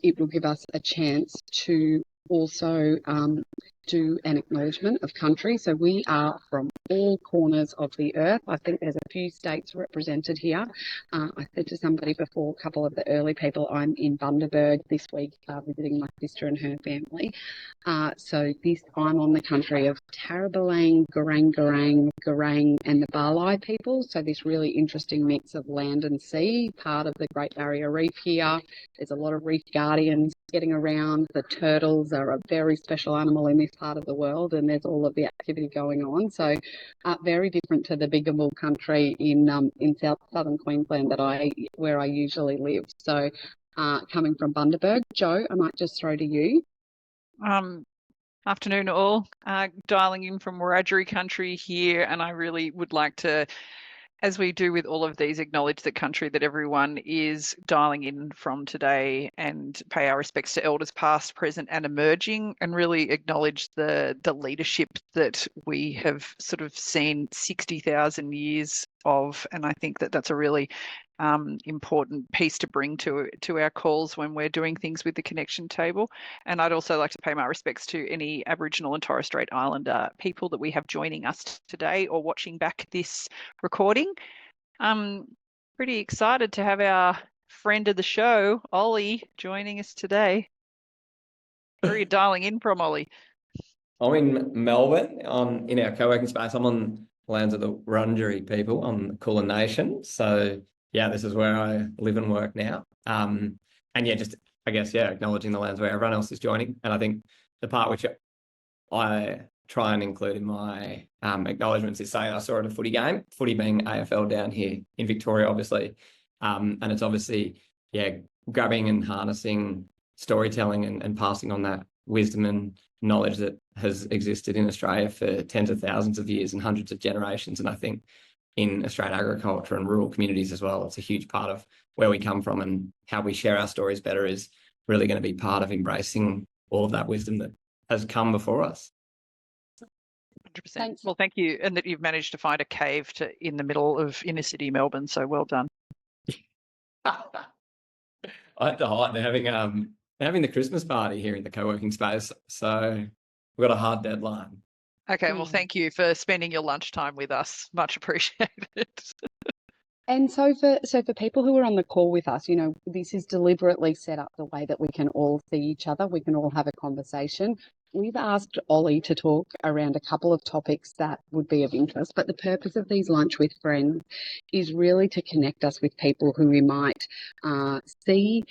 It will give us a chance to also do an acknowledgement of country. So we are from all corners of the earth. I think there's a few states represented here. I said to somebody before, a couple of the early people, I'm in Bundaberg this week visiting my sister and her family. I'm on the country of Tarrabalang, Garang, and the Barlai people. So this really interesting mix of land and sea, part of the Great Barrier Reef here. There's a lot of reef guardians getting around. The turtles are a very special animal in this part of the world, and there's all of the activity going on. So very different to the Biggamul country in southern Queensland where I usually live. So coming from Bundaberg, Joe, I might just throw to you. Afternoon all. Dialing in from Wiradjuri country here, and I really would like to, as we do with all of these, acknowledge the country that everyone is dialing in from today and pay our respects to elders past, present and emerging, and really acknowledge the leadership that we have sort of seen 60,000 years of. And I think that that's a really important piece to bring to our calls when we're doing things with the connection table. And I'd also like to pay my respects to any Aboriginal and Torres Strait Islander people that we have joining us today or watching back this recording. I'm pretty excited to have our friend of the show, Oli, joining us today. Where are you dialing in from, Oli? I'm in Melbourne in our co-working space. I'm on the lands of the Wurundjeri people on the Kulin Nation. So yeah, this is where I live and work now. And yeah, acknowledging the lands where everyone else is joining. And I think the part which I try and include in my acknowledgements is saying I saw at a footy game, footy being AFL down here in Victoria, obviously. And it's obviously, grabbing and harnessing storytelling and passing on that wisdom and knowledge that has existed in Australia for tens of thousands of years and hundreds of generations. And I think in Australian agriculture and rural communities as well, it's a huge part of where we come from, and how we share our stories better is really going to be part of embracing all of that wisdom that has come before us. 100%. Thanks. Well, thank you. And that you've managed to find a cave in the middle of inner city Melbourne. So well done. I had to hide. They're having the Christmas party here in the co-working space. So we've got a hard deadline. Okay, well, thank you for spending your lunchtime with us. Much appreciated. And so for people who are on the call with us, this is deliberately set up the way that we can all see each other. We can all have a conversation. We've asked Oli to talk around a couple of topics that would be of interest, but the purpose of these Lunch with Friends is really to connect us with people who we might see,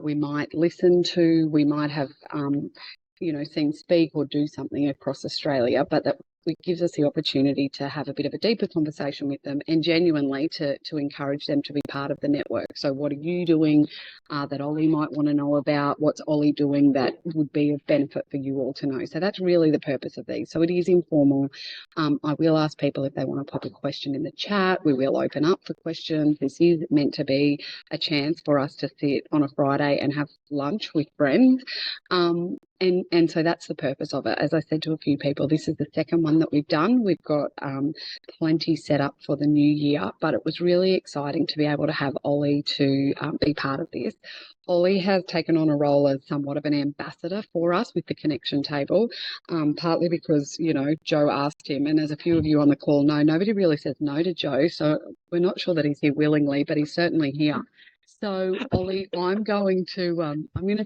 we might listen to, we might have seen speak or do something across Australia, but that it gives us the opportunity to have a bit of a deeper conversation with them and genuinely to encourage them to be part of the network. So what are you doing that Oli might want to know about? What's Oli doing that would be of benefit for you all to know? So that's really the purpose of these. So it is informal. I will ask people if they want to pop a question in the chat. We will open up for questions. This is meant to be a chance for us to sit on a Friday and have lunch with friends. And so that's the purpose of it. As I said to a few people, this is the second one that we've done. We've got plenty set up for the new year, but it was really exciting to be able to have Oli to be part of this. Oli has taken on a role as somewhat of an ambassador for us with the connection table, partly because, Joe asked him, and as a few of you on the call know, nobody really says no to Joe, so we're not sure that he's here willingly, but he's certainly here. So, Oli, I'm going to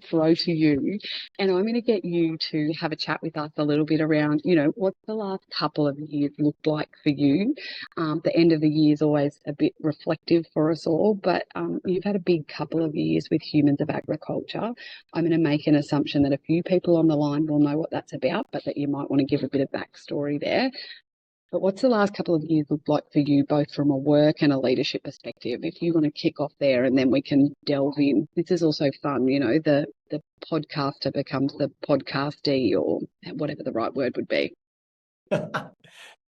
throw to you, and I'm going to get you to have a chat with us a little bit around, what's the last couple of years looked like for you. The end of the year is always a bit reflective for us all, but you've had a big couple of years with Humans of Agriculture. I'm going to make an assumption that a few people on the line will know what that's about, but that you might want to give a bit of backstory there. But what's the last couple of years looked like for you, both from a work and a leadership perspective? If you want to kick off there and then we can delve in. This is also fun, the podcaster becomes the podcastee, or whatever the right word would be.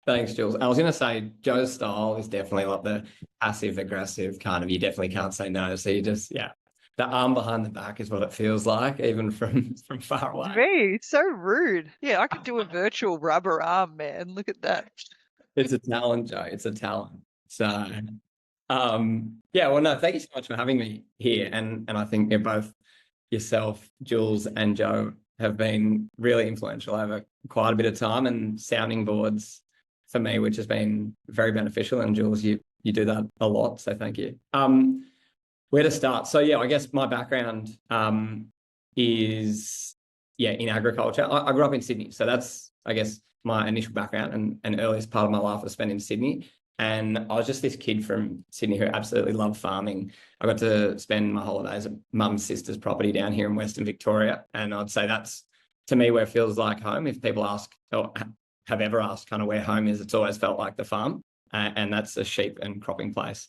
Thanks, Jules. I was going to say Joe's style is definitely like the passive-aggressive kind of, you definitely can't say no. So you just, the arm behind the back is what it feels like, even from far away. Me, so rude. Yeah, I could do a virtual rubber arm, man. Look at that. It's a talent, Joe. It's a talent. So, no, thank you so much for having me here. And I think you're both yourself, Jules, and Joe have been really influential over quite a bit of time, and sounding boards for me, which has been very beneficial. And Jules, you do that a lot, so thank you. Where to start? So yeah, I guess my background is in agriculture. I grew up in Sydney, so that's, I guess, my initial background, and earliest part of my life was spent in Sydney. And I was just this kid from Sydney who absolutely loved farming. I got to spend my holidays at mum's sister's property down here in Western Victoria. And I'd say that's, to me, where it feels like home. If people ask, or have ever asked kind of where home is, it's always felt like the farm. And that's a sheep and cropping place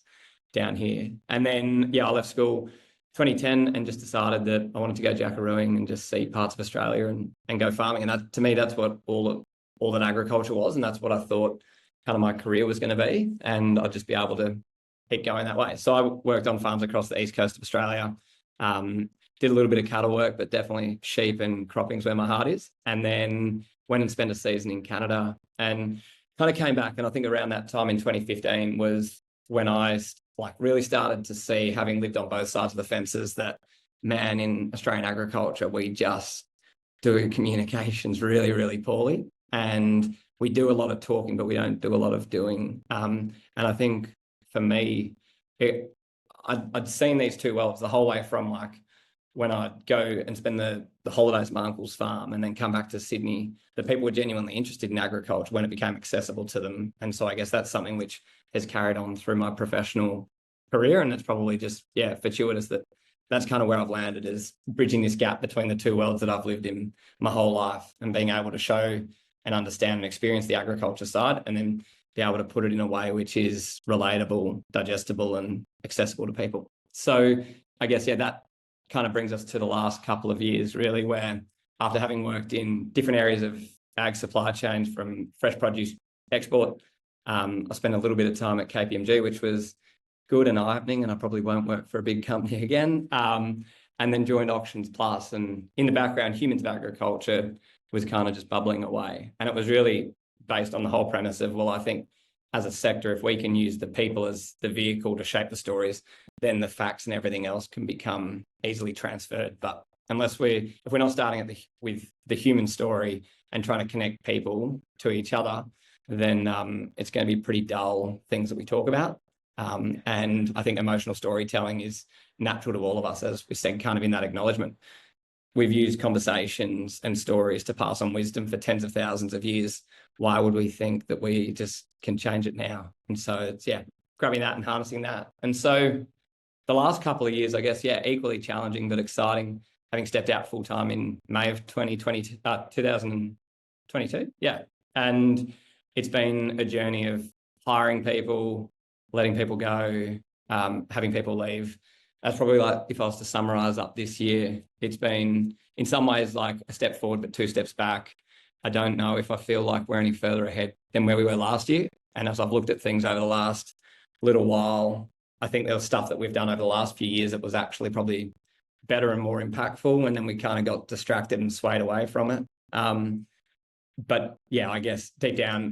down here. And then, I left school 2010 and just decided that I wanted to go jackarooing and just see parts of Australia and go farming. And that, to me, that's what all that agriculture was. And that's what I thought kind of my career was going to be, and I'd just be able to keep going that way. So I worked on farms across the east coast of Australia, did a little bit of cattle work, but definitely sheep and cropping's where my heart is. And then went and spent a season in Canada and kind of came back. And I think around that time in 2015 was when I really started to see, having lived on both sides of the fences, that, man, in Australian agriculture, we just do communications really, really poorly. And we do a lot of talking, but we don't do a lot of doing. And I think for me, I'd seen these two worlds the whole way from when I'd go and spend the holidays at my uncle's farm and then come back to Sydney, that people were genuinely interested in agriculture when it became accessible to them. And so I guess that's something which has carried on through my professional career. And it's probably just, fortuitous that that's kind of where I've landed, is bridging this gap between the two worlds that I've lived in my whole life, and being able to show and understand and experience the agriculture side, and then be able to put it in a way which is relatable, digestible, and accessible to people. So I guess, that kind of brings us to the last couple of years, really, where after having worked in different areas of ag supply chains, from fresh produce export, I spent a little bit of time at KPMG, which was good and eye-opening, and I probably won't work for a big company again. And then joined Auctions Plus, and in the background, Humans of Agriculture was kind of just bubbling away. And it was really based on the whole premise of, well, I think as a sector, if we can use the people as the vehicle to shape the stories, then the facts and everything else can become easily transferred. But if we're not starting with the human story and trying to connect people to each other, then it's going to be pretty dull things that we talk about. And I think emotional storytelling is natural to all of us, as we said, kind of in that acknowledgement. We've used conversations and stories to pass on wisdom for tens of thousands of years. Why would we think that we just can change it now? And so it's, grabbing that and harnessing that. And so the last couple of years, I guess, equally challenging but exciting, having stepped out full-time in May of 2022. And it's been a journey of hiring people, letting people go, having people leave. That's probably, if I was to summarize up this year, it's been in some ways like a step forward, but two steps back. I don't know if I feel like we're any further ahead than where we were last year. And as I've looked at things over the last little while, I think there was stuff that we've done over the last few years that was actually probably better and more impactful. And then we kind of got distracted and swayed away from it. But I guess deep down,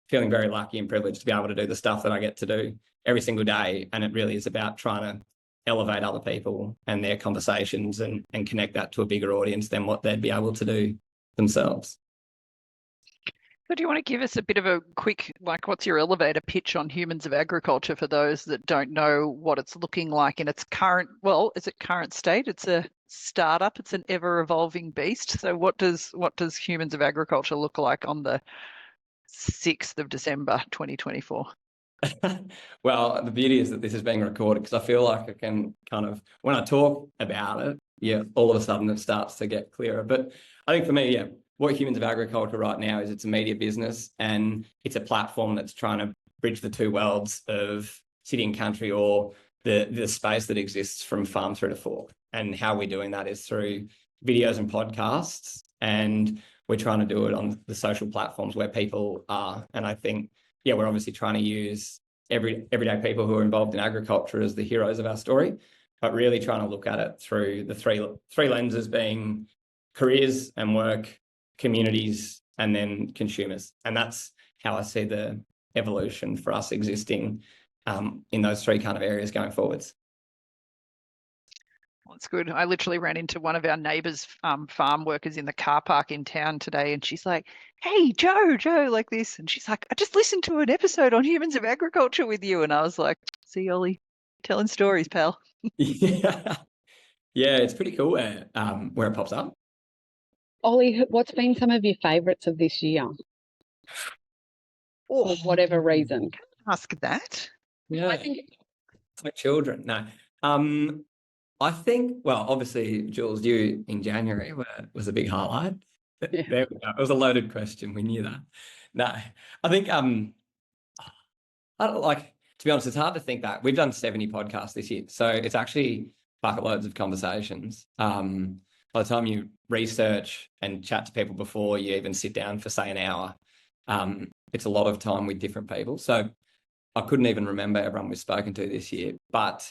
feeling very lucky and privileged to be able to do the stuff that I get to do every single day. And it really is about trying to elevate other people and their conversations and connect that to a bigger audience than what they'd be able to do themselves. So do you want to give us a bit of a quick, what's your elevator pitch on Humans of Agriculture for those that don't know what it's looking like in its current, is it current state? It's a startup. It's an ever evolving beast. So what does Humans of Agriculture look like on the 6th of December, 2024? Well, the beauty is that this is being recorded, because I feel like I can kind of, when I talk about it, all of a sudden it starts to get clearer. But I think for me, what Humans of Agriculture right now is, it's a media business, and it's a platform that's trying to bridge the two worlds of city and country, or the space that exists from farm through to fork. And how we're doing that is through videos and podcasts, and we're trying to do it on the social platforms where people are. And I think, we're obviously trying to use everyday people who are involved in agriculture as the heroes of our story, but really trying to look at it through the three lenses, being careers and work, communities, and then consumers. And that's how I see the evolution for us existing in those three kind of areas going forwards. That's good. I literally ran into one of our neighbours, farm workers in the car park in town today, and she's like, "Hey, Joe, like this," and she's like, "I just listened to an episode on humans of agriculture with you," and I was like, "See, Ollie, telling stories, pal." Yeah, yeah, it's pretty cool where it pops up. Ollie, what's been some of your favourites of this year for whatever reason? Ask that. Yeah, I think it's like children. No, I think, well, obviously, Jules, you in January was a big highlight. Yeah. There we go. It was a loaded question. We knew that. No, I think I don't like, to be honest, it's hard to think back. We've done 70 podcasts this year, so it's actually bucket loads of conversations. By the time you research and chat to people before you even sit down for, say, an hour, it's a lot of time with different people. So I couldn't even remember everyone we've spoken to this year. But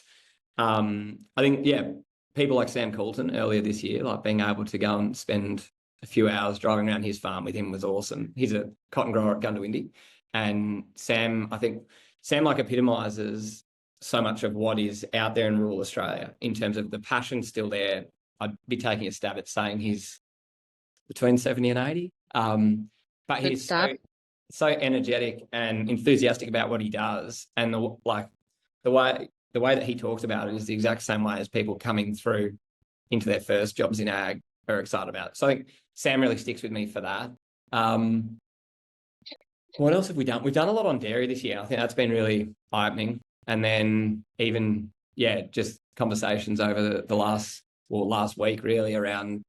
I think, yeah, people like Sam Coulton earlier this year, like being able to go and spend a few hours driving around his farm with him was awesome. He's a cotton grower at Gundawindi. And Sam, I think Sam like epitomises so much of what is out there in rural Australia in terms of the passion still there. I'd be taking a stab at saying he's between 70 and 80. But Good he's stuff. so energetic and enthusiastic about what he does. And the way that he talks about it is the exact same way as people coming through into their first jobs in ag are excited about it. So I think Sam really sticks with me for that. What else have we done? We've done a lot on dairy this year. I think that's been really eye-opening. And then even, yeah, just conversations over the last week really around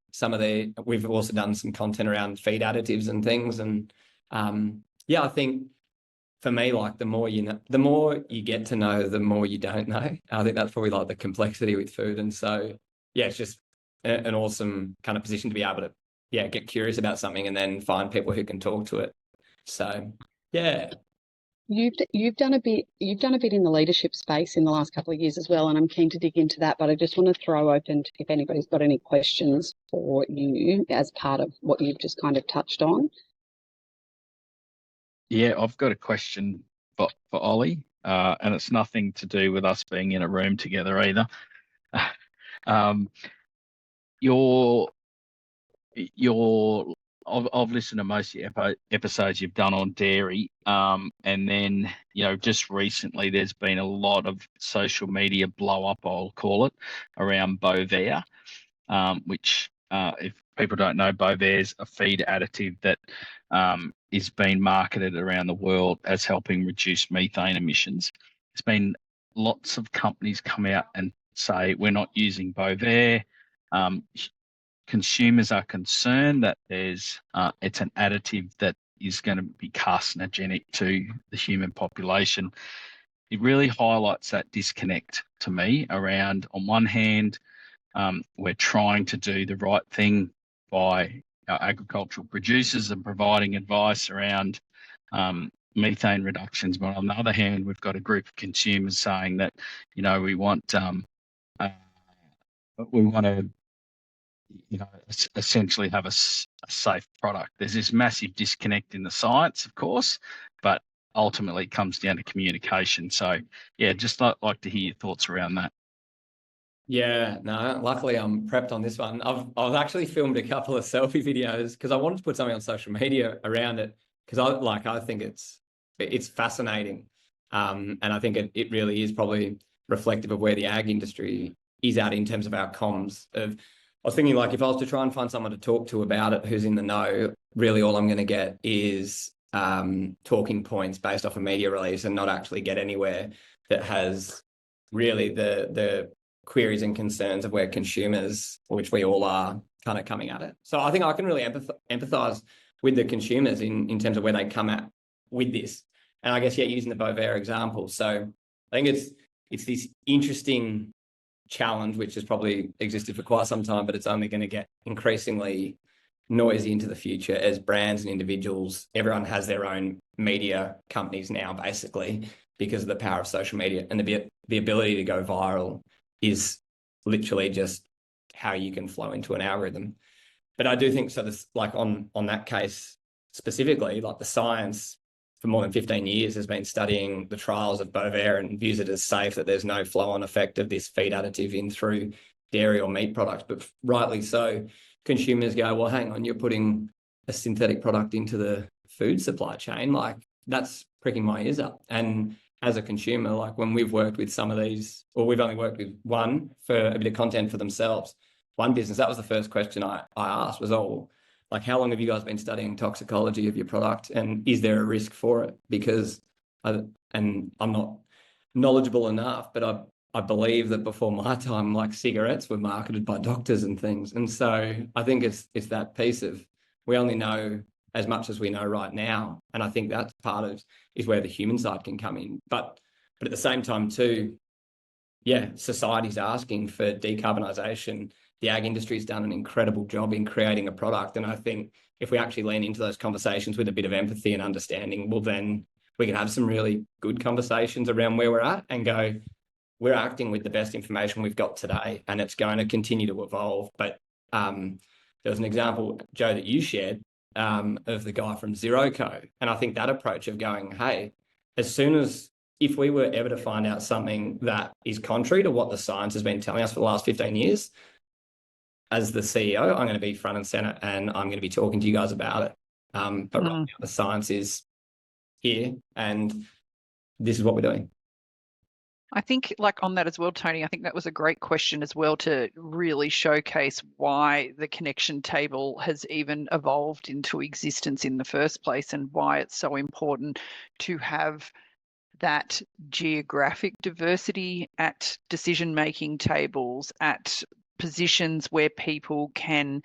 we've also done some content around feed additives and things. And yeah, I think for me, like the more you know, the more you get to know, the more you don't know. I think that's probably like the complexity with food. And so, yeah, it's just an awesome kind of position to be able to, yeah, get curious about something and then find people who can talk to it. So, yeah. You've done a bit in the leadership space in the last couple of years as well, and I'm keen to dig into that, but I just want to throw open if anybody's got any questions for you as part of what you've just kind of touched on. Yeah, I've got a question for Ollie, and it's nothing to do with us being in a room together either. Your I've listened to most of the episodes you've done on dairy, and then just recently there's been a lot of social media blow up, I'll call it, around Bovaer, which if people don't know, Bovaer is a feed additive that is being marketed around the world as helping reduce methane emissions. There's been lots of companies come out and say we're not using Bovaer. Consumers are concerned that it's an additive that is going to be carcinogenic to the human population. It really highlights that disconnect to me around, on one hand, we're trying to do the right thing by our agricultural producers and providing advice around methane reductions, but on the other hand, we've got a group of consumers saying that we want to essentially have a safe product. There's this massive disconnect in the science, of course, but ultimately it comes down to communication. So yeah, just like to hear your thoughts around that. Yeah, no, luckily I'm prepped on this one. I've actually filmed a couple of selfie videos because I wanted to put something on social media around it because I think it's fascinating. And I think it really is probably reflective of where the ag industry is at in terms of our comms. I was thinking, like, if I was to try and find someone to talk to about it who's in the know, really all I'm going to get is talking points based off a media release and not actually get anywhere that has really the queries and concerns of where consumers, which we all are, kind of coming at it. So I think I can really empathize with the consumers in terms of where they come at with this. And I guess, yeah, using the Bovaer example. So I think it's this interesting challenge, which has probably existed for quite some time, but it's only going to get increasingly noisy into the future as brands and individuals, everyone has their own media companies now, basically, because of the power of social media, and the ability to go viral is literally just how you can flow into an algorithm. But I do think so. This, like on that case specifically, like the science for more than 15 years has been studying the trials of Bovaer and views it as safe, that there's no flow-on effect of this feed additive in through dairy or meat products, but rightly so, consumers go, well, hang on, you're putting a synthetic product into the food supply chain. Like, that's pricking my ears up. And as a consumer, like when we've worked with some of these, or we've only worked with one for a bit of content for themselves, one business, that was the first question I asked was, oh, like, how long have you guys been studying toxicology of your product? And is there a risk for it? Because, and I'm not knowledgeable enough, but I believe that before my time, like cigarettes were marketed by doctors and things. And so I think it's that piece of, we only know as much as we know right now. And I think that's part of is where the human side can come in. But at the same time too, yeah, society's asking for decarbonisation. The ag industry's done an incredible job in creating a product. And I think if we actually lean into those conversations with a bit of empathy and understanding, well, then we can have some really good conversations around where we're at and go, we're acting with the best information we've got today, and it's going to continue to evolve. But there was an example, Joe, that you shared of the guy from ZeroCo. And I think that approach of going, hey, as soon as, if we were ever to find out something that is contrary to what the science has been telling us for the last 15 years, as the CEO, I'm going to be front and center and I'm going to be talking to you guys about it. But right now, the science is here and this is what we're doing. I think, like, on that as well, Tony, I think that was a great question as well to really showcase why the connection table has even evolved into existence in the first place and why it's so important to have that geographic diversity at decision-making tables, at positions where people can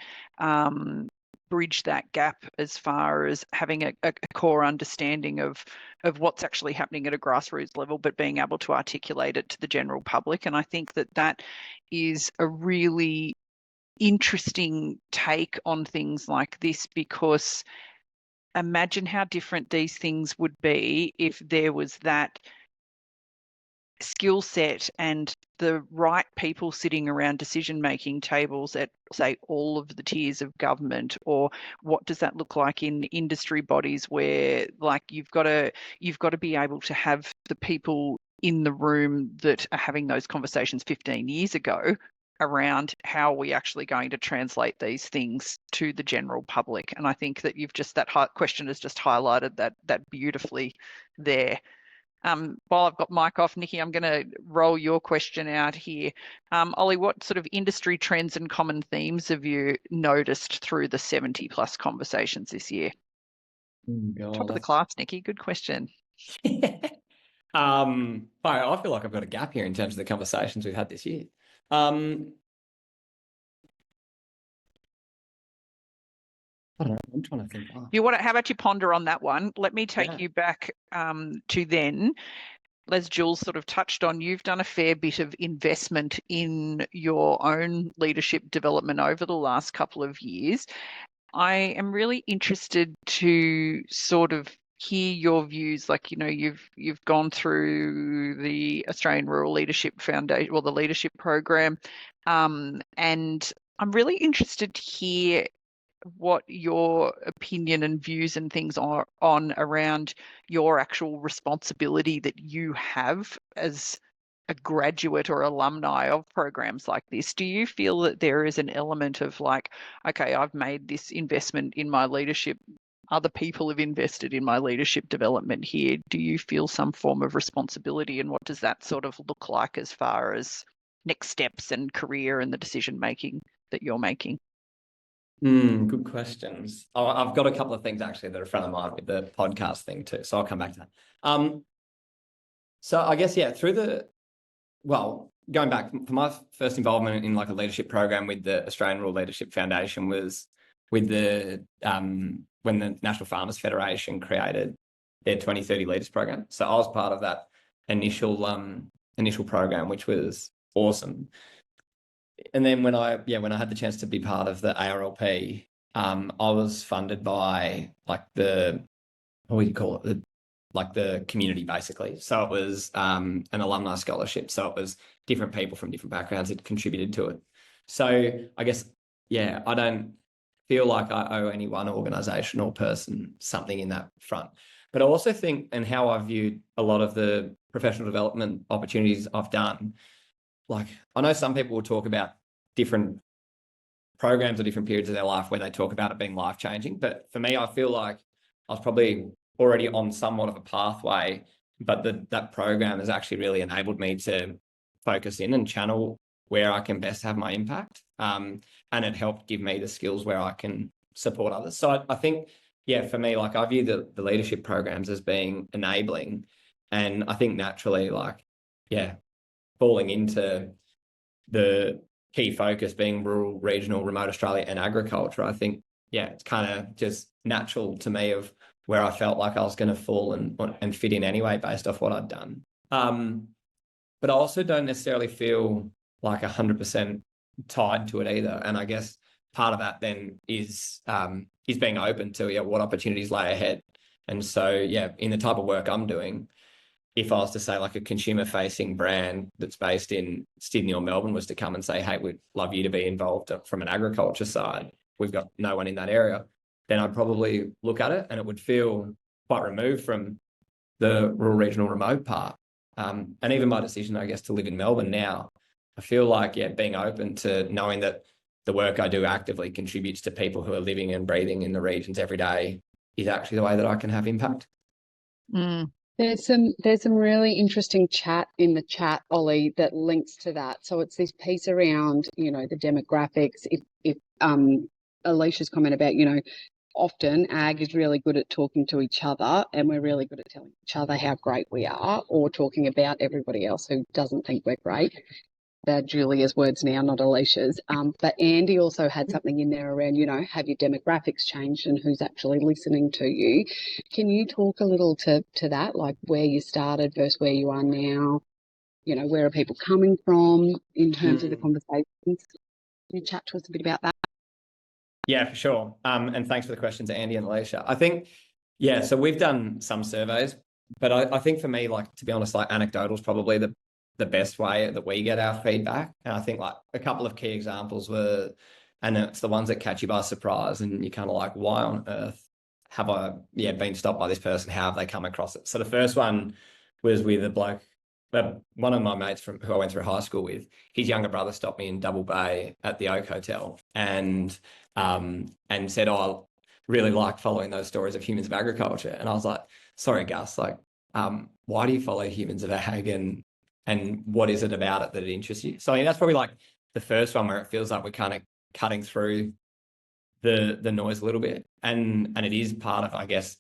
bridge that gap as far as having a core understanding of what's actually happening at a grassroots level, but being able to articulate it to the general public. And I think that is a really interesting take on things like this, because imagine how different these things would be if there was that skill set and the right people sitting around decision-making tables at, say, all of the tiers of government. Or what does that look like in industry bodies where, like, you've got to be able to have the people in the room that are having those conversations 15 years ago around how are we actually going to translate these things to the general public. And I think that that question has just highlighted that beautifully there. While I've got Mike off, Nikki, I'm going to roll your question out here. Oli, what sort of industry trends and common themes have you noticed through the 70 plus conversations this year? God, Top of the class, Nikki. Good question. I feel like I've got a gap here in terms of the conversations we've had this year. I don't know. I'm trying to think. How about you ponder on that one? Let me take you back to then. As Jules sort of touched on, you've done a fair bit of investment in your own leadership development over the last couple of years. I am really interested to sort of hear your views. Like, you've gone through the Australian Rural Leadership Foundation, or the leadership program, and I'm really interested to hear what your opinion and views and things are on around your actual responsibility that you have as a graduate or alumni of programs like this. Do you feel that there is an element of like, okay, I've made this investment in my leadership, other people have invested in my leadership development here? Do you feel some form of responsibility, and what does that sort of look like as far as next steps and career and the decision making that you're making? Good questions. I've got a couple of things actually that are front of mind with the podcast thing too, so I'll come back to that. So I guess, going back, for my first involvement in like a leadership program with the Australian Rural Leadership Foundation was with the when the National Farmers Federation created their 2030 Leaders Program. So I was part of that initial program, which was awesome. And then when I had the chance to be part of the ARLP, I was funded by like the community basically. So it was an alumni scholarship. So it was different people from different backgrounds that contributed to it. So I guess, I don't feel like I owe any one organisation or person something in that front. But I also think, and how I viewed a lot of the professional development opportunities I've done, like I know some people will talk about different programs or different periods of their life where they talk about it being life-changing. But for me, I feel like I was probably already on somewhat of a pathway, but that program has actually really enabled me to focus in and channel where I can best have my impact. And it helped give me the skills where I can support others. So I think, yeah, for me, like I view the leadership programs as being enabling. And I think naturally, like, yeah, falling into the key focus being rural, regional, remote Australia and agriculture, I think, yeah, it's kind of just natural to me of where I felt like I was going to fall and fit in anyway based off what I'd done. But I also don't necessarily feel like 100% tied to it either. And I guess part of that then is being open to what opportunities lay ahead. And so, yeah, in the type of work I'm doing, if I was to say like a consumer-facing brand that's based in Sydney or Melbourne was to come and say, hey, we'd love you to be involved from an agriculture side, we've got no one in that area, then I'd probably look at it and it would feel quite removed from the rural, regional, remote part. And even my decision, I guess, to live in Melbourne now, I feel like, yeah, being open to knowing that the work I do actively contributes to people who are living and breathing in the regions every day is actually the way that I can have impact. Mm. There's some really interesting chat in the chat, Oli, that links to that. So it's this piece around, the demographics. If Alicia's comment about, often ag is really good at talking to each other and we're really good at telling each other how great we are or talking about everybody else who doesn't think we're great. They're Julia's words now, not Alicia's. But Andy also had something in there around, have your demographics changed and who's actually listening to you? Can you talk a little to that, like where you started versus where you are now? Where are people coming from in terms of the conversations? Can you chat to us a bit about that? Yeah, for sure. And thanks for the questions, Andy and Alicia. I think, yeah, so we've done some surveys, but I think for me, like, to be honest, like anecdotal is probably the best way that we get our feedback. And I think like a couple of key examples were, and it's the ones that catch you by surprise and you're kind of like, why on earth have I been stopped by this person? How have they come across it? So the first one was with a bloke, one of my mates who I went through high school with. His younger brother stopped me in Double Bay at the Oak Hotel and said, oh, I really like following those stories of humans of agriculture. And I was like, sorry, Gus, like, why do you follow humans of ag and what is it about it that it interests you? So I mean, that's probably like the first one where it feels like we're kind of cutting through the noise a little bit. And it is part of, I guess,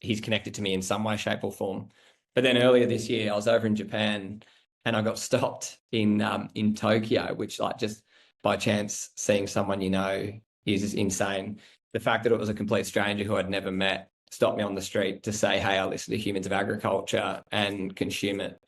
he's connected to me in some way, shape or form. But then earlier this year, I was over in Japan and I got stopped in Tokyo, which like just by chance seeing someone is insane. The fact that it was a complete stranger who I'd never met stopped me on the street to say, hey, I listen to Humans of Agriculture and consume it.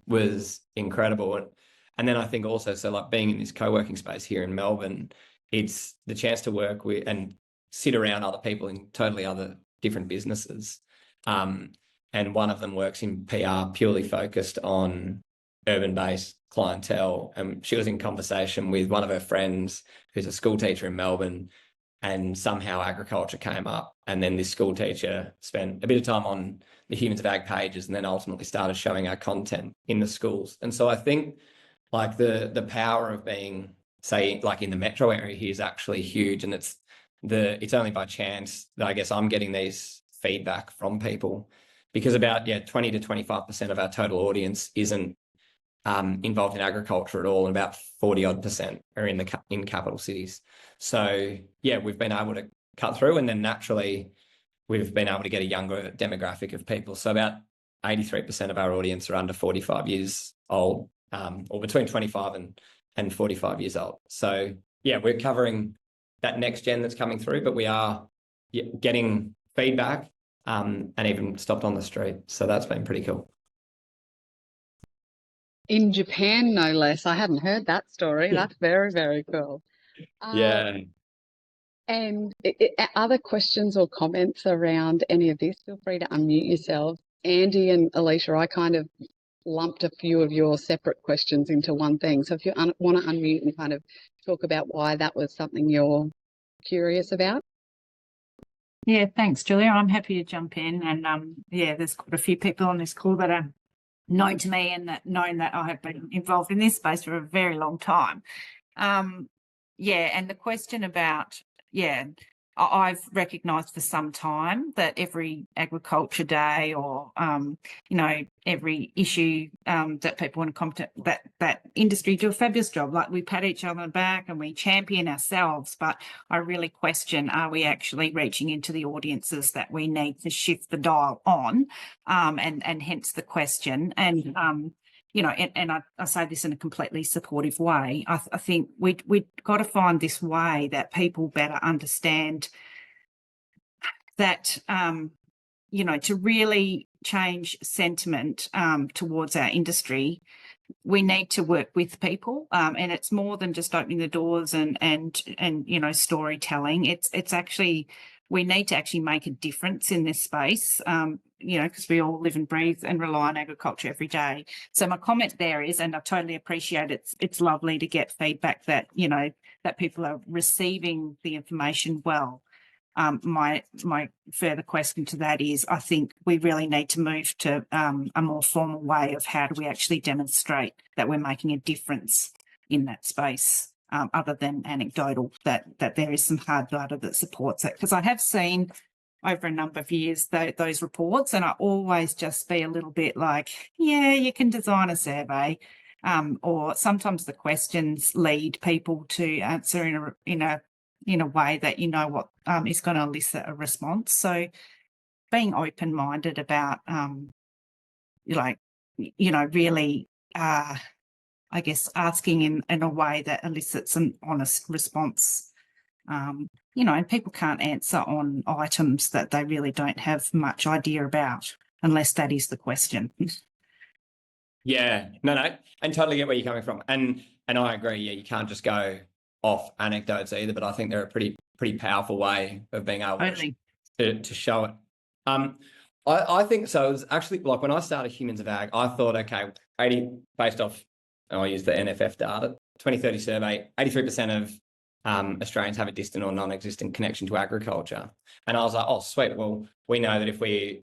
Was incredible. And then I think also, so like being in this co-working space here in Melbourne, it's the chance to work with and sit around other people in totally other different businesses. And one of them works in PR purely focused on urban-based clientele. And she was in conversation with one of her friends who's a school teacher in Melbourne, and somehow agriculture came up. And then this school teacher spent a bit of time on the Humans of Ag pages and then ultimately started showing our content in the schools. And so I think like the power of being, say, like in the metro area here is actually huge. And it's only by chance that I guess I'm getting these feedback from people, because about 20 to 25% of our total audience isn't involved in agriculture at all, and about 40% are in capital cities. So yeah, we've been able to cut through, and then naturally we've been able to get a younger demographic of people. So about 83% of our audience are under 45 years old, or between 25 and 45 years old. So yeah, we're covering that next gen that's coming through, but we are getting feedback and even stopped on the street. So that's been pretty cool. In Japan, no less. I hadn't heard that story. That's very, very cool. Yeah. And other questions or comments around any of this, feel free to unmute yourselves. Andy and Alicia, I kind of lumped a few of your separate questions into one thing. So if you want to unmute and kind of talk about why that was something you're curious about. Yeah, thanks, Julia. I'm happy to jump in. And there's quite a few people on this call that are known to me and that knowing that I have been involved in this space for a very long time. Yeah, and the question about, I've recognised for some time that every agriculture day or, every issue that people want to comment, that industry do a fabulous job. Like, we pat each other on the back and we champion ourselves, but I really question, are we actually reaching into the audiences that we need to shift the dial on? And hence the question. And, I say this in a completely supportive way. I think we've got to find this way that people better understand that, to really change sentiment towards our industry, we need to work with people, and it's more than just opening the doors and storytelling. It's actually, we need to actually make a difference in this space, because we all live and breathe and rely on agriculture every day. So my comment there is, and I totally appreciate it, it's lovely to get feedback that, that people are receiving the information well. My further question to that is, I think we really need to move to a more formal way of how do we actually demonstrate that we're making a difference in that space, other than anecdotal, that there is some hard data that supports it. Because I have seen over a number of years those reports, and I always just be a little bit like, yeah, you can design a survey, or sometimes the questions lead people to answer in a way that what is going to elicit a response. So being open-minded about, really, I guess, asking in a way that elicits an honest response. And people can't answer on items that they really don't have much idea about, unless that is the question. Yeah, no, and totally get where you're coming from. And I agree, yeah, you can't just go off anecdotes either, but I think they're a pretty powerful way of being able to show it. I think so. It was actually, like, when I started Humans of Ag, I thought, okay, based off, and I use the NFF data, 2030 survey, 83% of Australians have a distant or non-existent connection to agriculture. And I was like, oh, sweet. Well, we know that if we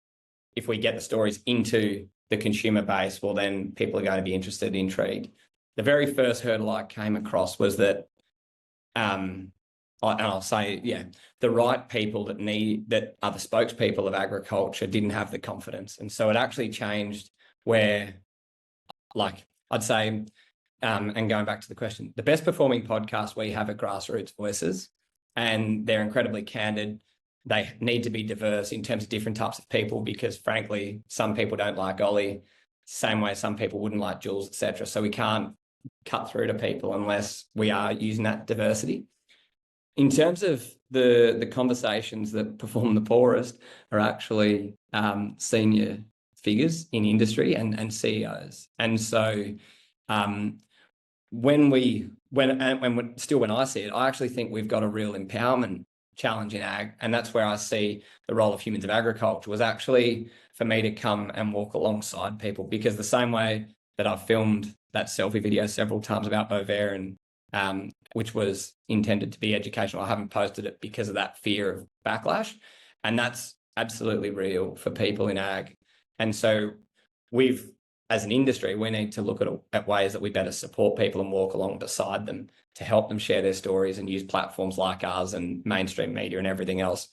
get the stories into the consumer base, well, then people are going to be interested, intrigued. The very first hurdle I came across was that, and I'll say, yeah, the right people that are the spokespeople of agriculture didn't have the confidence. And so it actually changed where, like, I'd say, and going back to the question, the best performing podcasts we have are Grassroots Voices, and they're incredibly candid. They need to be diverse in terms of different types of people, because frankly, some people don't like Oli, same way some people wouldn't like Jules, etc. So we can't cut through to people unless we are using that diversity. In terms of the conversations that perform the poorest are actually senior figures in industry and CEOs. And so when I see it, I actually think we've got a real empowerment challenge in ag, and that's where I see the role of Humans of Agriculture was actually for me to come and walk alongside people, because the same way that I've filmed that selfie video several times about Bovair, and which was intended to be educational, I haven't posted it because of that fear of backlash, and that's absolutely real for people in ag. And so as an industry, we need to look at ways that we better support people and walk along beside them to help them share their stories and use platforms like ours and mainstream media and everything else.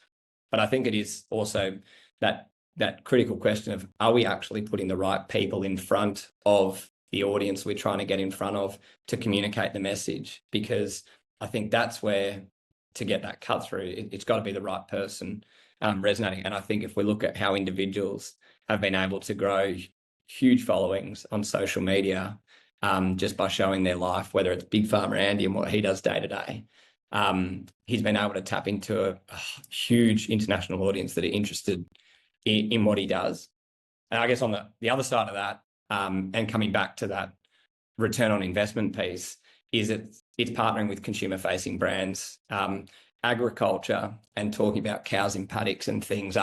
But I think it is also that critical question of, are we actually putting the right people in front of the audience we're trying to get in front of to communicate the message? Because I think that's where, to get that cut through, it's got to be the right person resonating. And I think if we look at how individuals have been able to grow huge followings on social media just by showing their life, whether it's Big Farmer Andy and what he does day to day, he's been able to tap into a huge international audience that are interested in what he does. And I guess on the other side of that, and coming back to that return on investment piece, is it's partnering with consumer facing brands. Agriculture and talking about cows in paddocks and things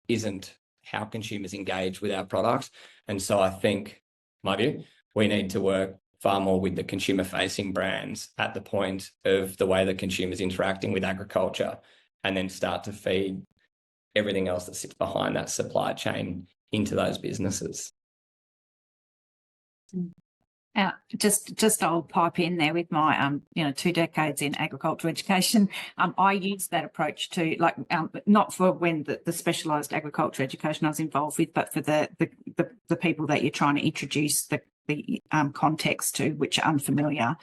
isn't how consumers engage with our products. And so I think, my view, we need to work far more with the consumer facing brands at the point of the way that consumers interacting with agriculture, and then start to feed everything else that sits behind that supply chain into those businesses. Just I'll pipe in there with my 2 decades in agricultural education. I use that approach to not for when the specialised agricultural education I was involved with, but for the people that you're trying to introduce the context to, which are unfamiliar.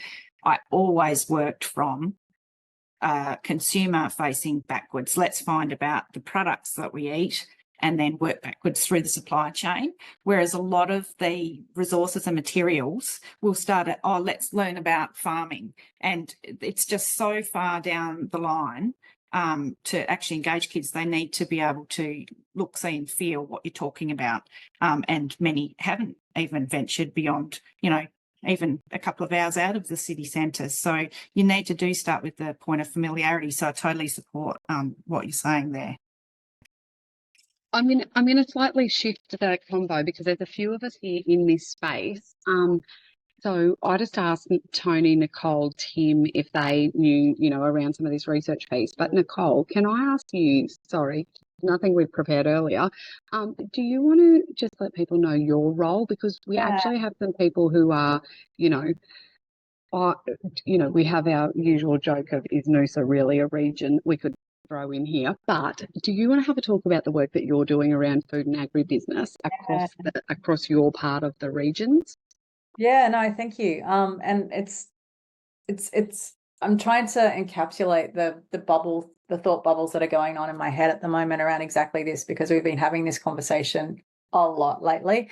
I always worked from consumer facing backwards. Let's find about the products that we eat and then work backwards through the supply chain. Whereas a lot of the resources and materials will start at, let's learn about farming. And it's just so far down the line to actually engage kids. They need to be able to look, see and feel what you're talking about. And many haven't even ventured beyond, even a couple of hours out of the city centres. So you need to start with the point of familiarity. So I totally support what you're saying there. I'm going to slightly shift the combo because there's a few of us here in this space. So I just asked Tony, Nicole, Tim if they knew, around some of this research piece. But Nicole, can I ask you, sorry, nothing we've prepared earlier, do you want to just let people know your role? Because we actually have some people who are, we have our usual joke of, is Noosa really a region? We could throw in here, but do you want to have a talk about the work that you're doing around food and agribusiness across your part of the regions? Yeah, no, thank you. And it's I'm trying to encapsulate the thought bubbles that are going on in my head at the moment around exactly this, because we've been having this conversation a lot lately.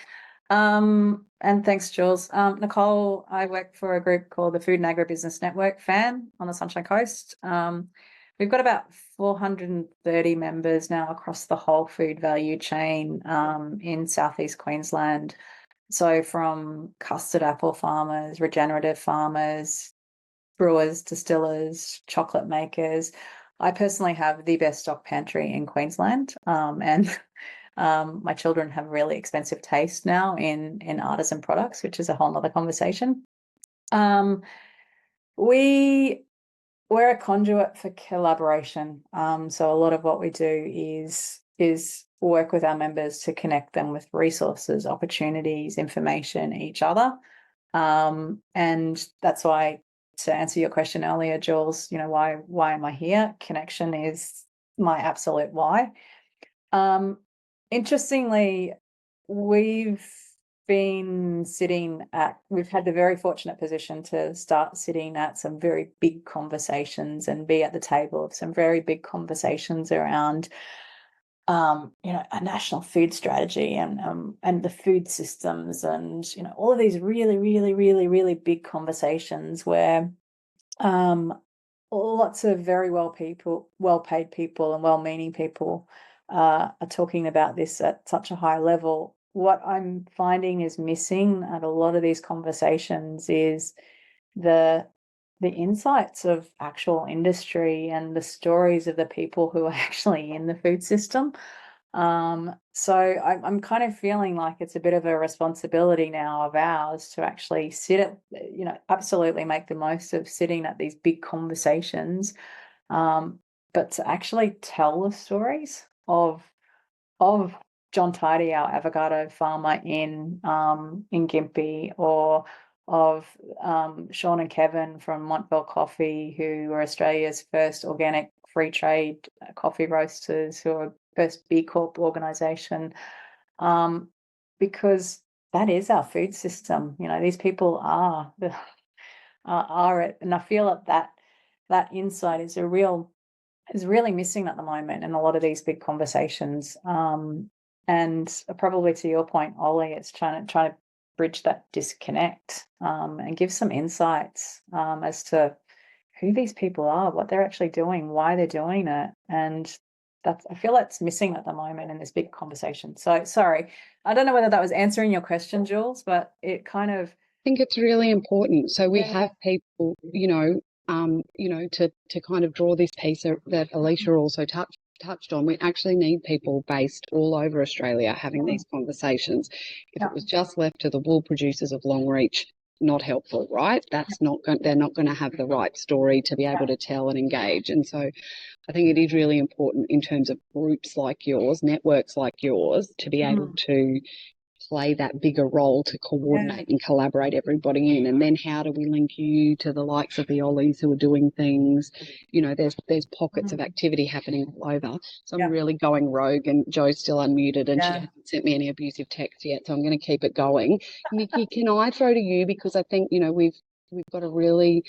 And thanks, Jules. Nicole, I work for a group called the Food and Agribusiness Network, FAN, on the Sunshine Coast. We've got about 430 members now across the whole food value chain in southeast Queensland. So from custard apple farmers, regenerative farmers, brewers, distillers, chocolate makers. I personally have the best stock pantry in Queensland, and my children have really expensive taste now in artisan products, which is a whole nother conversation. We're a conduit for collaboration. So a lot of what we do is work with our members to connect them with resources, opportunities, information, each other. And that's why, to answer your question earlier, Jules, why am I here? Connection is my absolute why. Interestingly, we've had the very fortunate position to start sitting at some very big conversations and be at the table of some very big conversations around a national food strategy and the food systems, and all of these really, really, really, really big conversations where lots of very well-paid people and well-meaning people are talking about this at such a high level. What I'm finding is missing at a lot of these conversations is the insights of actual industry and the stories of the people who are actually in the food system. So I'm kind of feeling like it's a bit of a responsibility now of ours to actually sit at, absolutely make the most of sitting at these big conversations, but to actually tell the stories of John Tidy, our avocado farmer in Gympie, or of Sean and Kevin from Montville Coffee, who are Australia's first organic free trade coffee roasters, who are first B Corp organisation, because that is our food system. These people are it, and I feel that insight is really missing at the moment in a lot of these big conversations. And probably to your point, Oli, it's trying to bridge that disconnect and give some insights as to who these people are, what they're actually doing, why they're doing it. And I feel that's missing at the moment in this big conversation. So sorry, I don't know whether that was answering your question, Jules, but it kind of... I think it's really important. So we have people, to kind of draw this piece that Alicia also touched on. We actually need people based all over Australia having these conversations. If it was just left to the wool producers of Longreach, not helpful, right? They're not going to have the right story to be able to tell and engage. And so I think it is really important in terms of groups like yours, networks like yours, to be able to play that bigger role to coordinate and collaborate everybody in. And then how do we link you to the likes of the Ollies who are doing things? You know, there's pockets of activity happening all over. So I'm really going rogue, and Jo's still unmuted and she hasn't sent me any abusive text yet. So I'm going to keep it going. Nikki, can I throw to you? Because I think, you know, we've got a really,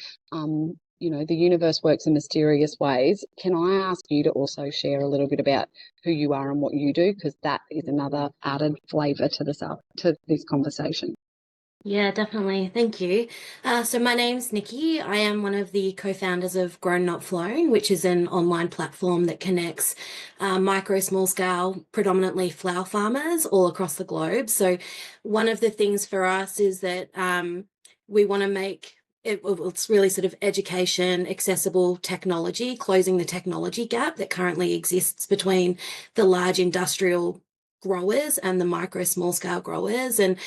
you know, the universe works in mysterious ways. Can I ask you to also share a little bit about who you are and what you do? Because that is another added flavour to this conversation. Yeah, definitely. Thank you. So my name's Nikki. I am one of the co-founders of Grown Not Flown, which is an online platform that connects micro, small scale, predominantly flower farmers all across the globe. So one of the things for us is that we want to make it's really sort of education, accessible technology, closing the technology gap that currently exists between the large industrial growers and the micro small scale growers, and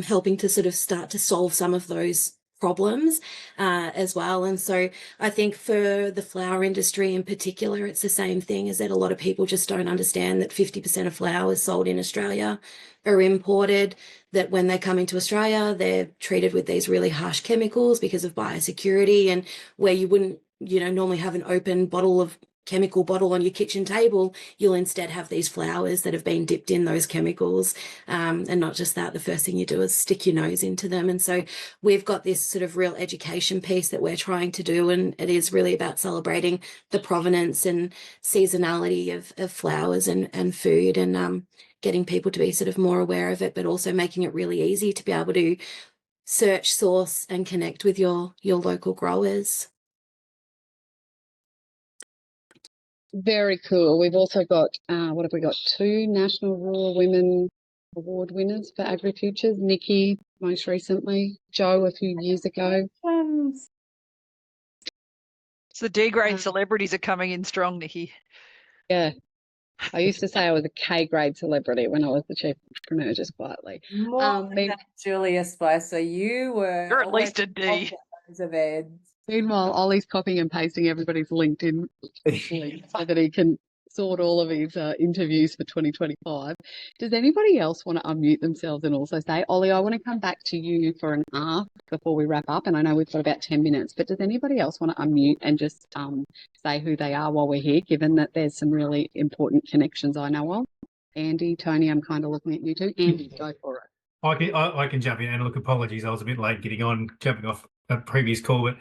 helping to sort of start to solve some of those problems as well. And so I think for the flower industry in particular, it's the same thing, is that a lot of people just don't understand that 50% of flowers sold in Australia are imported, that when they come into Australia, they're treated with these really harsh chemicals because of biosecurity, and where you wouldn't, you know, normally have an open chemical bottle on your kitchen table, you'll instead have these flowers that have been dipped in those chemicals. And not just that, the first thing you do is stick your nose into them. And so we've got this sort of real education piece that we're trying to do, and it is really about celebrating the provenance and seasonality of flowers and food, and getting people to be sort of more aware of it, but also making it really easy to be able to search, source and connect with your local growers. Very cool. We've also got, what have we got? 2 National Rural Women Award winners for AgriFutures. Nikki, most recently. Jo, a few years ago. So the D-grade celebrities are coming in strong, Nikki. Yeah. I used to say I was a K-grade celebrity when I was the chief entrepreneur, just quietly. More than that, Julia Spicer, you were. You're at least a D. Of Eds. Meanwhile, Ollie's copying and pasting everybody's LinkedIn links so that he can sort all of his interviews for 2025. Does anybody else want to unmute themselves and also say, Ollie, I want to come back to you for an ask before we wrap up, and I know we've got about 10 minutes, but does anybody else want to unmute and just say who they are while we're here, given that there's some really important connections I know of? Andy, Tony, I'm kind of looking at you too. Andy, go for it. I can jump in, and look, apologies, I was a bit late jumping off a previous call, but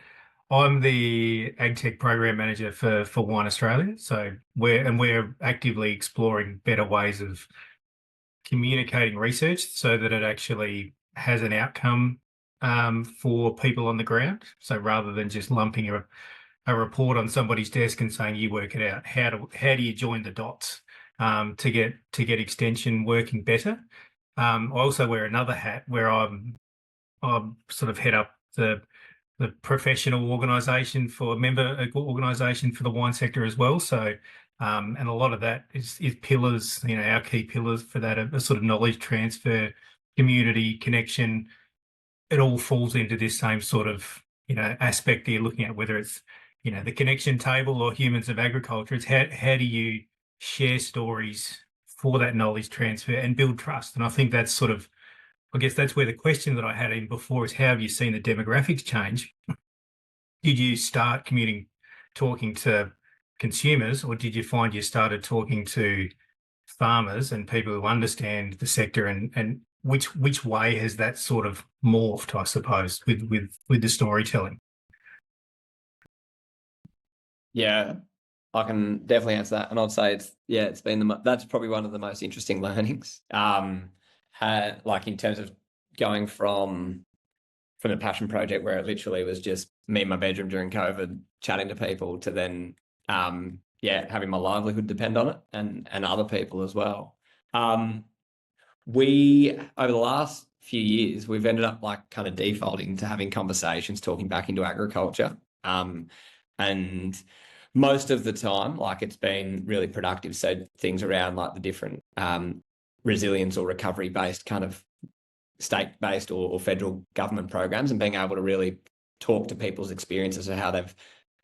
I'm the AgTech Program Manager for Wine Australia. So we're actively exploring better ways of communicating research so that it actually has an outcome for people on the ground. So rather than just lumping a report on somebody's desk and saying you work it out, how do you join the dots to get extension working better? I also wear another hat where I'm sort of head up the professional organisation member organisation for the wine sector as well. So, and a lot of that is pillars, you know, our key pillars for that are sort of knowledge transfer, community connection. It all falls into this same sort of, you know, aspect that you're looking at, whether it's, you know, the connection table or humans of agriculture. It's how do you share stories for that knowledge transfer and build trust? And I think that's sort of, I guess that's where the question that I had in before is, how have you seen the demographics change? Did you start talking to consumers, or did you find you started talking to farmers and people who understand the sector, and which way has that sort of morphed, I suppose, with the storytelling? Yeah, I can definitely answer that, and I'd say it's been that's probably one of the most interesting learnings. Like in terms of going from the passion project, where it literally was just me in my bedroom during COVID chatting to people, to then having my livelihood depend on it, and other people as well. We, over the last few years, we've ended up like kind of defaulting to having conversations, talking back into agriculture, and most of the time, like, it's been really productive. So things around like the different resilience or recovery based kind of state-based or federal government programs, and being able to really talk to people's experiences of how they've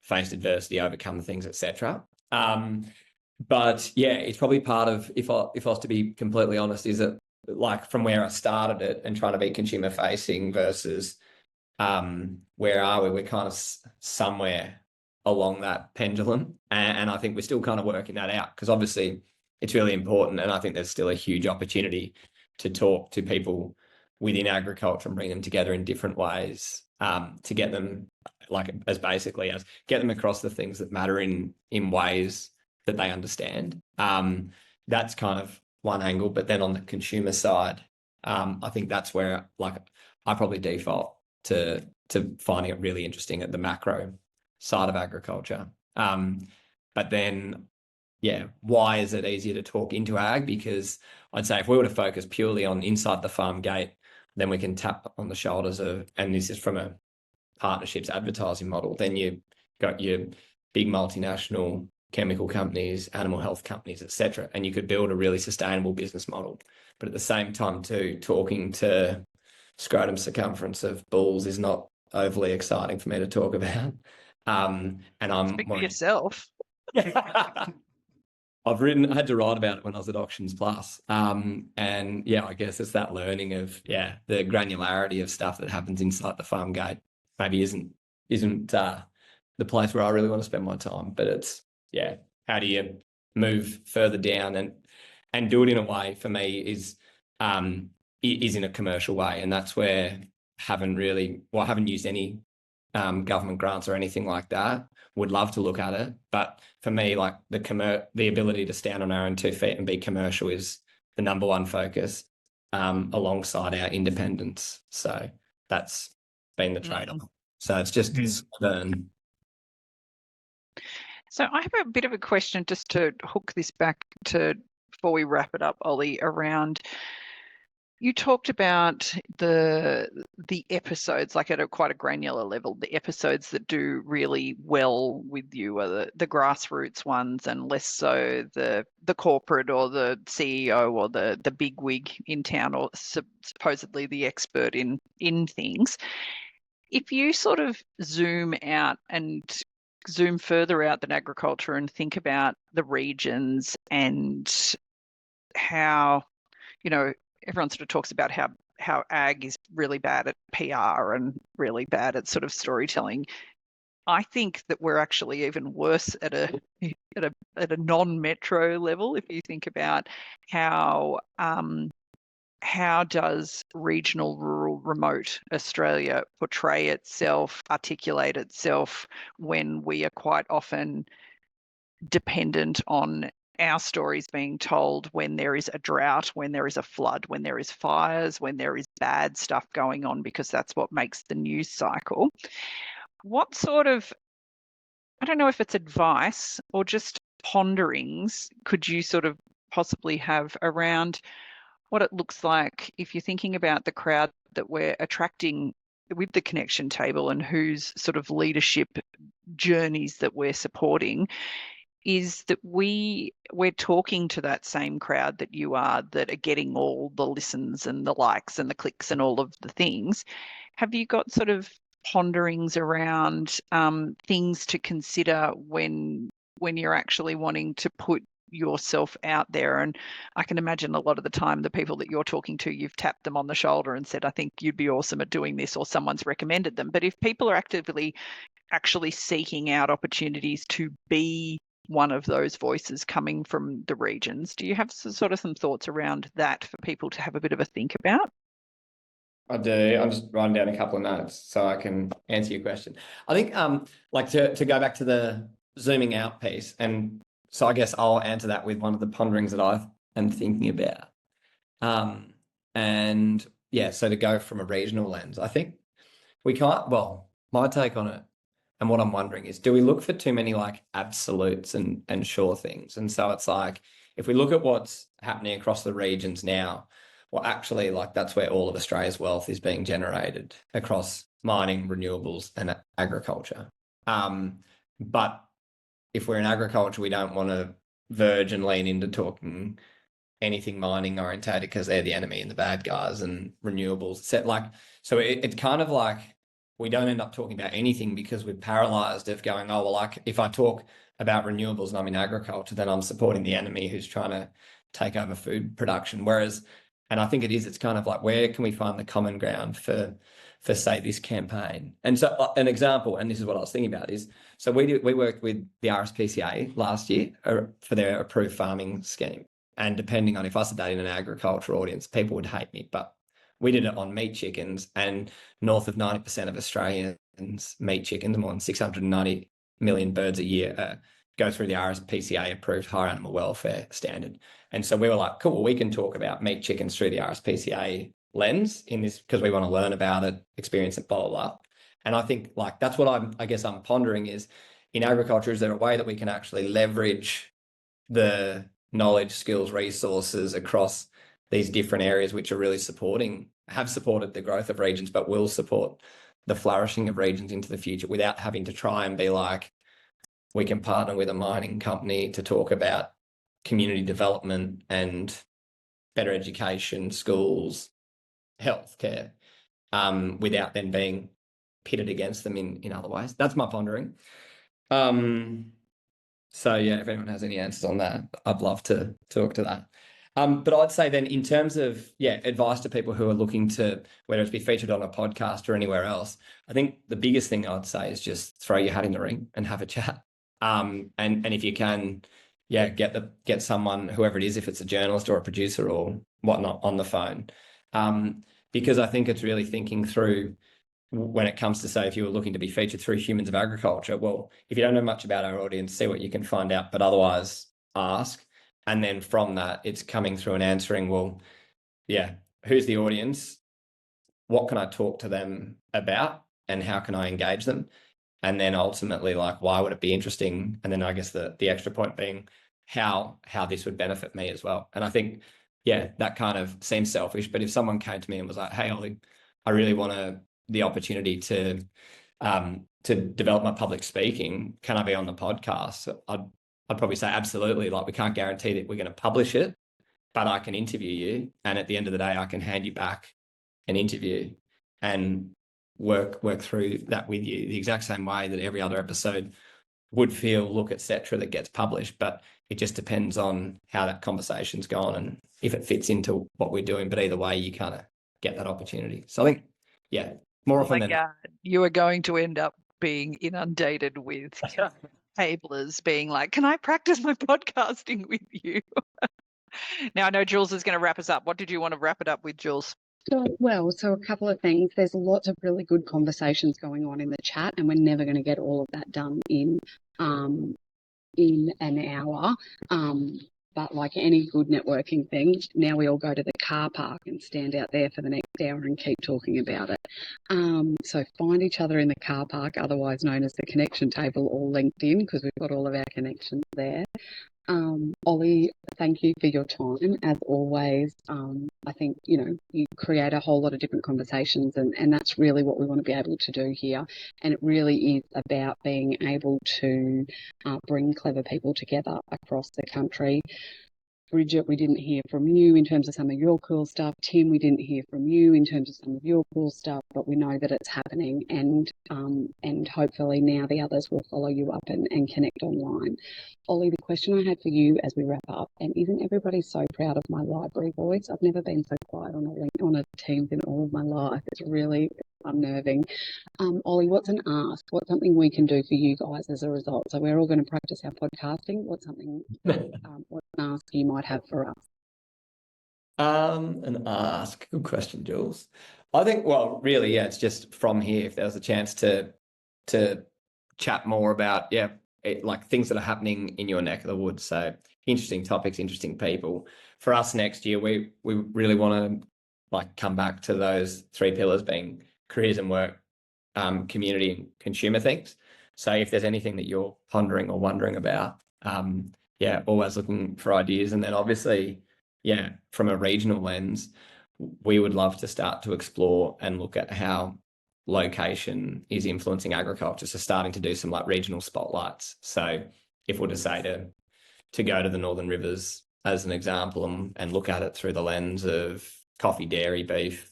faced adversity, overcome the things, etc. But yeah, it's probably part of, if I was to be completely honest, is that like from where I started it and trying to be consumer facing versus where are we? We're kind of somewhere along that pendulum. And I think we're still kind of working that out, because obviously it's really important. And I think there's still a huge opportunity to talk to people within agriculture and bring them together in different ways, to get them, like, as basically as get them across the things that matter in ways that they understand. That's kind of one angle. But then on the consumer side, I think that's where, like, I probably default to finding it really interesting at the macro side of agriculture. But then, yeah, why is it easier to talk into ag? Because I'd say if we were to focus purely on inside the farm gate, then we can tap on the shoulders of, and this is from a partnerships advertising model, then you've got your big multinational chemical companies, animal health companies, etc., and you could build a really sustainable business model. But at the same time too, talking to scrotum circumference of bulls is not overly exciting for me to talk about. And I'm Speak for yourself. I had to write about it when I was at Auctions Plus. And yeah, I guess it's that learning of, yeah, the granularity of stuff that happens inside the farm gate maybe isn't the place where I really want to spend my time. But it's, yeah, how do you move further down and do it in a way, for me, is in a commercial way. And that's where I haven't used any government grants or anything like that. Would love to look at it, but for me, like, the ability to stand on our own 2 feet and be commercial is the number one focus, alongside our independence. So that's been the trade-off. So it's just burn. So I have a bit of a question just to hook this back to, before we wrap it up, Oli, around, you talked about the episodes, like at quite a granular level, the episodes that do really well with you are the grassroots ones, and less so the corporate or the CEO or the bigwig in town, or supposedly the expert in things. If you sort of zoom out and zoom further out than agriculture and think about the regions and how, everyone sort of talks about how ag is really bad at PR and really bad at sort of storytelling. I think that we're actually even worse at a non-metro level. If you think about how does regional, rural, remote Australia portray itself, articulate itself, when we are quite often dependent on our stories being told when there is a drought, when there is a flood, when there is fires, when there is bad stuff going on, because that's what makes the news cycle. What sort of, I don't know if it's advice or just ponderings, could you sort of possibly have around what it looks like if you're thinking about the crowd that we're attracting with the connection table and whose sort of leadership journeys that we're supporting, is that we're talking to that same crowd that you are, that are getting all the listens and the likes and the clicks and all of the things. Have you got sort of ponderings around things to consider when you're actually wanting to put yourself out there? And I can imagine a lot of the time the people that you're talking to, you've tapped them on the shoulder and said, I think you'd be awesome at doing this, or someone's recommended them. But if people are actively actually seeking out opportunities to be one of those voices coming from the regions, do you have sort of some thoughts around that for people to have a bit of a think about? I do. I'm just writing down a couple of notes so I can answer your question. I think like to go back to the zooming out piece, and so I guess I'll answer that with one of the ponderings that I am thinking about. And yeah, so to go from a regional lens, I think we can't, well, my take on it and what I'm wondering is, do we look for too many like absolutes and sure things? And so it's like, if we look at what's happening across the regions now, well, actually, like, that's where all of Australia's wealth is being generated, across mining, renewables, and agriculture. But if we're in agriculture, we don't want to verge and lean into talking anything mining orientated because they're the enemy and the bad guys, and renewables. So it's kind of like we don't end up talking about anything because we're paralyzed of going, oh, well, like, if I talk about renewables and I'm in agriculture, then I'm supporting the enemy who's trying to take over food production. Whereas And I think it's kind of like, where can we find the common ground for say this campaign? And so an example, and this is what I was thinking about, is so we worked with the RSPCA last year for their approved farming scheme. And depending on if I was dating an agricultural audience, people would hate me, but we did it on meat chickens, and north of 90% of Australians meat chickens, more than 690 million birds a year, go through the RSPCA approved higher animal welfare standard. And so we were like, cool, well, we can talk about meat chickens through the RSPCA lens in this, because we want to learn about it, experience it, blah, blah, blah. And I think like that's what I guess I'm pondering is, in agriculture, is there a way that we can actually leverage the knowledge, skills, resources across these different areas which are really have supported the growth of regions, but will support the flourishing of regions into the future, without having to try and be like, we can partner with a mining company to talk about community development and better education, schools, healthcare, without then being pitted against them in other ways. That's my pondering. So yeah, if anyone has any answers on that, I'd love to talk to that. But I'd say then, in terms of advice to people who are looking to, whether it's be featured on a podcast or anywhere else, I think the biggest thing I'd say is just throw your hat in the ring and have a chat. And if you can, get someone, whoever it is, if it's a journalist or a producer or whatnot, on the phone. Because I think it's really thinking through, when it comes to, say, if you were looking to be featured through Humans of Agriculture, well, if you don't know much about our audience, see what you can find out, but otherwise ask. And then from that, it's coming through and answering, well, who's the audience? What can I talk to them about? And how can I engage them? And then ultimately, like, why would it be interesting? And then I guess the extra point being how this would benefit me as well. And I think, that kind of seems selfish, but if someone came to me and was like, hey, Oli, I really want the opportunity to develop my public speaking, can I be on the podcast? I'd probably say absolutely. Like, we can't guarantee that we're going to publish it, but I can interview you. And at the end of the day, I can hand you back an interview and work through that with you the exact same way that every other episode would feel, look, etc., that gets published. But it just depends on how that conversation's gone and if it fits into what we're doing. But either way, you kind of get that opportunity. So I think, more often than not, you are going to end up being inundated with tablers being like, can I practice my podcasting with you? Now, I know Jules is going to wrap us up. What did you want to wrap it up with, Jules? So a couple of things. There's lots of really good conversations going on in the chat, and we're never going to get all of that done in an hour. But like any good networking thing, now we all go to the car park and stand out there for the next hour and keep talking about it. So find each other in the car park, otherwise known as the connection table, or LinkedIn, because we've got all of our connections there. Oli, thank you for your time, as always. I think, you create a whole lot of different conversations, and that's really what we want to be able to do here. And it really is about being able to bring clever people together across the country. Bridget, we didn't hear from you in terms of some of your cool stuff. Tim, we didn't hear from you in terms of some of your cool stuff, but we know that it's happening, and hopefully now the others will follow you up and connect online. Oli, the question I had for you as we wrap up, and isn't everybody so proud of my library voice? I've never been so quiet on a Teams in all of my life. It's really unnerving. Oli, what's an ask? What's something we can do for you guys as a result? So we're all going to practice our podcasting. What's something, what's an ask you might have for us? An ask. Good question, Jules. I think, well, really, it's just from here, if there was a chance to chat more about, like things that are happening in your neck of the woods. So interesting topics, interesting people. For us next year, we really want to like come back to those three pillars being careers and work, community and consumer things. So if there's anything that you're pondering or wondering about, always looking for ideas. And then obviously, from a regional lens, we would love to start to explore and look at how location is influencing agriculture. So starting to do some like regional spotlights. So if we're to say to go to the Northern Rivers as an example and look at it through the lens of coffee, dairy, beef,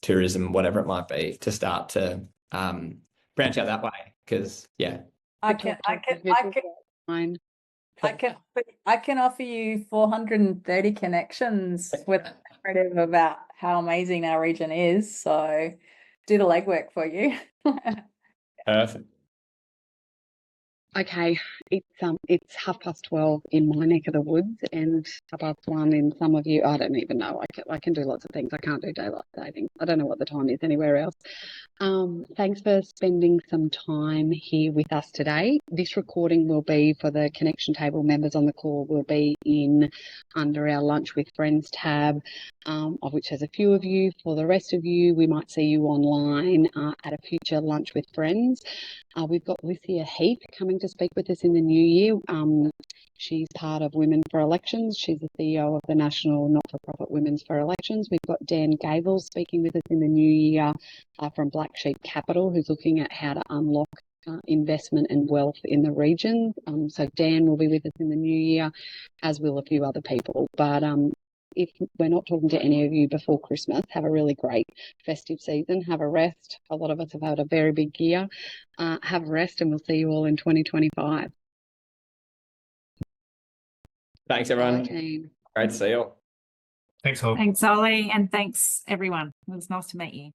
tourism, whatever it might be, to start to branch out that way. Because I can offer you 430 connections with narrative about how amazing our region is. So do the legwork for you. Perfect. Okay, it's 12:30 in my neck of the woods and 1:30 in some of you. I don't even know. I can do lots of things. I can't do daylight saving. I don't know what the time is anywhere else. Thanks for spending some time here with us today. This recording will be for the Connection Table members on the call, will be in under our Lunch with Friends tab, of which there's a few of you. For the rest of you, we might see you online at a future Lunch with Friends. We've got Lucia Heath coming to speak with us in the new year. She's part of Women for Elections. She's the CEO of the National Not-for-Profit Women's for Elections. We've got Dan Gable speaking with us in the new year from Black Sheep Capital, who's looking at how to unlock investment and wealth in the region. So Dan will be with us in the new year, as will a few other people. But if we're not talking to any of you before Christmas, have a really great festive season. Have a rest. A lot of us have had a very big year. Have a rest, and we'll see you all in 2025. Thanks, everyone. Bye, team. Great to see you all. Thanks, all. Thanks, Oli, and thanks, everyone. It was nice to meet you.